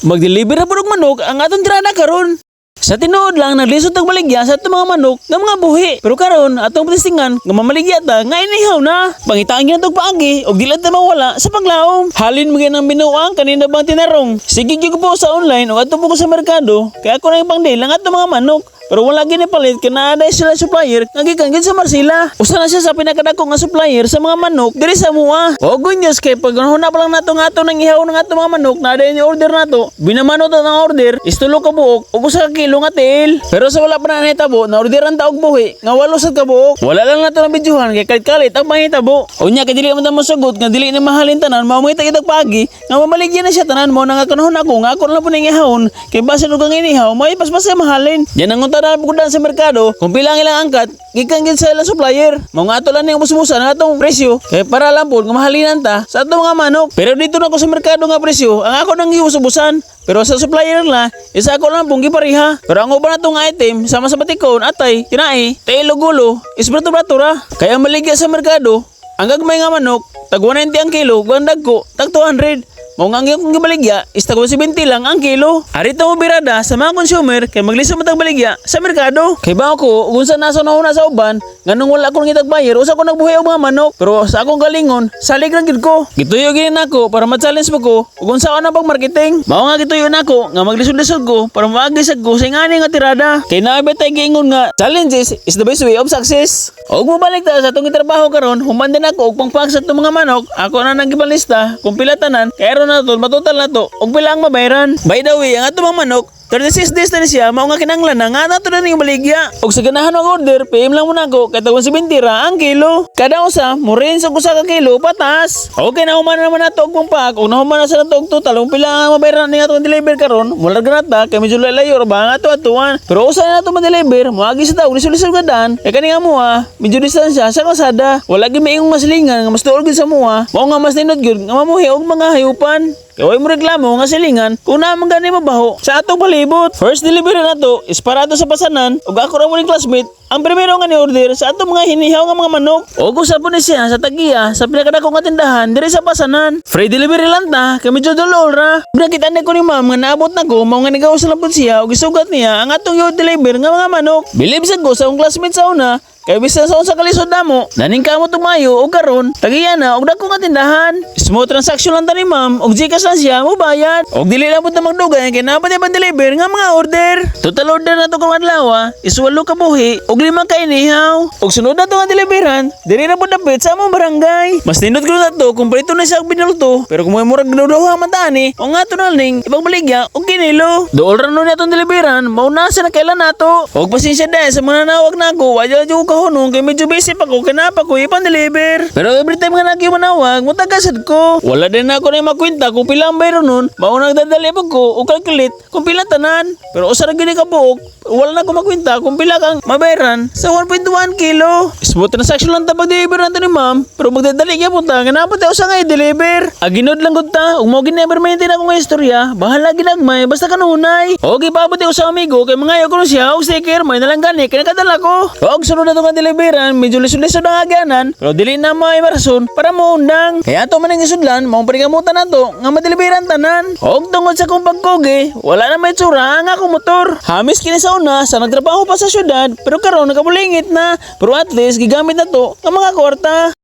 Mag-deliver na po ng manok ang atong tirada karon. Sa tinuod lang naglisod tag baligya sa atong mga manok nga mga buhi. Pero karon atong patistingan nga mamaligya ta nga inihaw na. Pangitaan gyud tog paagi og dili ta mawala sa paglaom. Halin mo gyud ang binuang kanina bang tinarong. Sige gyud ko po sa online o adto po ko sa merkado kaya ako na yung pangdil ang atong mga manok. Pero wala gini palit kana aday sila supplier nga gikan gyud sa Marsila. Usa na siya sa pinakadako nga supplier sa mga manok diri sa mua. O good news kay pag huna pa lang nato nga ato nang ihaw ng ato mga manok na aday ni order nato. Binamano ta ng order is tulo ka buok ug usa ka kilo nga tiil. Pero sa wala pa na nahitabo na orderan ta og buhi nga 8 sad ka buok. Wala lang nato na bidyuhan kay kalit ang mahitabo. Unya kay dili man ta mosugot nga dili na mahalin tanan mao mo itag pagi nga mamaligya na siya tanan mo nga kanahon ako nga ako lang po ning ihawon kay base ug ang inihaw may paspas mahalin. Yan ang na pugudan sa merkado kung pila ang ilang angkat gikan gid sa ilang supplier mao nga ato lang ning musmusa na atong presyo kay para lang po nga mahalinan ta sa atong mga manok. Pero dito na ko sa merkado nga presyo ang ako nang giusubusan pero sa supplier na isa ako lang pong gipariha. Pero ang uban natong item sama sa batikon atay tinai tayo gulo isbrato bratura kaya maligya sa merkado ang gagmay nga manok tag 190 ang kilo gandag ko tag 200. Mao nga kung gibaligya, is tag 70 lang ang kilo. Arita mo birada sa mga consumer kay maglisod mo tag baligya sa merkado. Kay ba ako, unsa nasa nauna sa uban, nganong wala ko ngitag buyer, usa ko nagbuhay og mga manok. Pero sa akong galingon, salig lang gid ko. Gituyo gid nako para ma-challenge mo ko ug unsa ko na pag marketing. Mao nga gituyo nako nga maglisod-lisod ko para maagisag ko sa ingani nga tirada. Kay naabay tay giingon nga, challenges is the best way of success. Og mobalik ta sa atong trabaho karon, human din ako og pangpag sa atong mga manok. Ako na nagibalista kung pila tanan, kay na to, matotal na to, og pila ang mabayaran. By the way, ang ato mga manok, 36 days na siya, mao nga kinanglan na nga nato na ning baligya. Og sa ganahan ng order, PM lang muna ko, kay tawon 70 ra ang kilo. Kada usa, murin sa usa ka kilo patas. Okay na human naman nato og pangpag, og nahuman na sa nato og total, og pila ang mabayaran ning atong deliver karon, mula ganata kay medyo layo ra ba nga ato atuan. Pero usa na nato ma-deliver, moagi sa taog lisod-lisod gadan, kay kani nga mua, medyo distansya sa kalsada. Wala gyud maayong maslingan nga mas tuol gyud sa mua. Mao nga mas nindot gyud nga mamuhi og mga hayupan. Kaya mo reklamo nga silingan kung naman gani mabaho sa atong palibot. First delivery na to is para ato sa pasanan ug ako ra mo ning classmate ang primero nga ni order sa atong mga hinihaw nga mga manok. Og usa po ni siya sa tagiya sa pinakadako nga tindahan diri sa pasanan. Free delivery lang ta kay medyo dulol ra. Nakita ko ni ma'am nga naabot na ko mao nga nigawas na pud siya og isugat niya ang atong deliver nga mga manok. Bilib sad ko sa akong classmate sa una kay bisan sa unsa kalisod namo, naning kamo tumayo og karon, tagiya na og dako nga tindahan. Smooth transaction lang ta ni ma'am, og Gcash lang siya mo bayad. Og dili lang pud ta magdugay kay napay pa deliver nga mga order. Total order na to karong adlaw is 8 ka buhi og 5 ka inihaw. Og sunod na to nga deliveran, diri na pud dapit sa among barangay. Mas nindot ko na to kung palito na siya og binulto, pero kung may murag ginuduha man ta ni, o nga to na ning ibang baligya og kinilo. Dool ra no natong deliveran, mauna sa nakailan nato. Og pasensya dahil sa mga nawag nako, wala jud hunong kay medyo busy pa ko kanapa ko ipan-deliver. Pero every time nga nagyo manawag, mutagasad ko. Wala din ako na makwenta kung pila ang bayro nun. Mao nagdadali pa ko o calculate kung pila tanan. Pero usa ra gid ka buok, wala na ko makwenta kung pila kang mabayaran sa 1.1 kilo. Smooth transaction lang ta pag-deliver nato ni ma'am, pero magdadali gyud punta kanapa tayo sa nga i-deliver. Aginod lang gud ta, ug mo ginever maintain ako nga istorya, bahala ginagmay basta kanunay. Og ipabot ko sa amigo kay mga ko siya og sticker may nalang gani kay nakadala ko. Og sunod na nga deliveran, medyo lisod-lisod ang aganan, pero dili na may marason para maundang. Kaya ato man ang isudlan, maong panigamutan na to, nga madeliveran tanan. Og tungod sa kong pagkoge, wala na may tsura ang akong motor. Hamis kini sa una, sa nagtrabaho pa sa syudad, pero karon nakabulingit na. Pero at least, gigamit na to, ang mga kwarta.